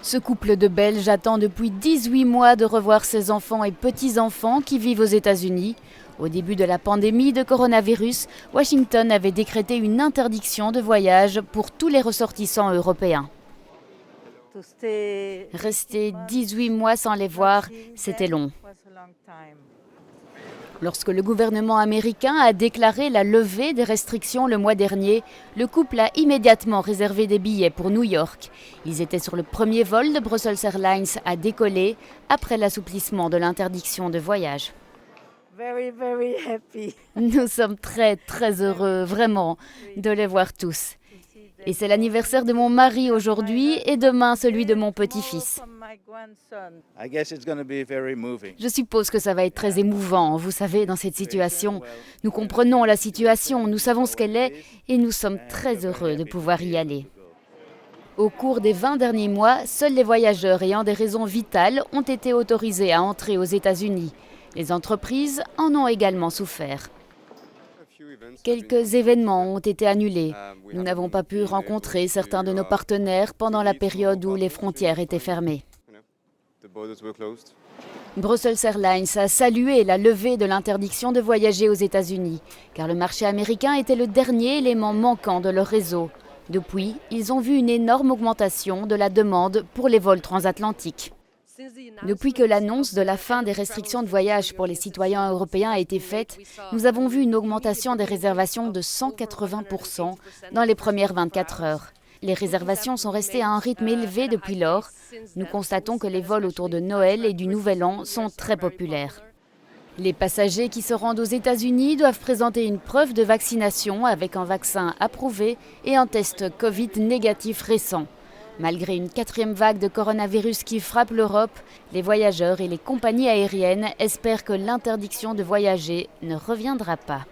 Ce couple de Belges attend depuis 18 mois de revoir ses enfants et petits-enfants qui vivent aux États-Unis. Au début de la pandémie de coronavirus, Washington avait décrété une interdiction de voyage pour tous les ressortissants européens. Rester 18 mois sans les voir, c'était long. Lorsque le gouvernement américain a déclaré la levée des restrictions le mois dernier, le couple a immédiatement réservé des billets pour New York. Ils étaient sur le premier vol de Brussels Airlines à décoller après l'assouplissement de l'interdiction de voyage. Nous sommes très heureux, vraiment, de les voir tous. Et c'est l'anniversaire de mon mari aujourd'hui et demain celui de mon petit-fils. Je suppose que ça va être très émouvant, vous savez, dans cette situation. Nous comprenons la situation, nous savons ce qu'elle est et nous sommes très heureux de pouvoir y aller. Au cours des 20 derniers mois, seuls les voyageurs ayant des raisons vitales ont été autorisés à entrer aux États-Unis. Les entreprises en ont également souffert. Quelques événements ont été annulés. Nous n'avons pas pu rencontrer certains de nos partenaires pendant la période où les frontières étaient fermées. Brussels Airlines a salué la levée de l'interdiction de voyager aux États-Unis, car le marché américain était le dernier élément manquant de leur réseau. Depuis, ils ont vu une énorme augmentation de la demande pour les vols transatlantiques. Depuis que l'annonce de la fin des restrictions de voyage pour les citoyens européens a été faite, nous avons vu une augmentation des réservations de 180% dans les premières 24 heures. Les réservations sont restées à un rythme élevé depuis lors. Nous constatons que les vols autour de Noël et du Nouvel An sont très populaires. Les passagers qui se rendent aux États-Unis doivent présenter une preuve de vaccination avec un vaccin approuvé et un test Covid négatif récent. Malgré une 4e vague de coronavirus qui frappe l'Europe, les voyageurs et les compagnies aériennes espèrent que l'interdiction de voyager ne reviendra pas.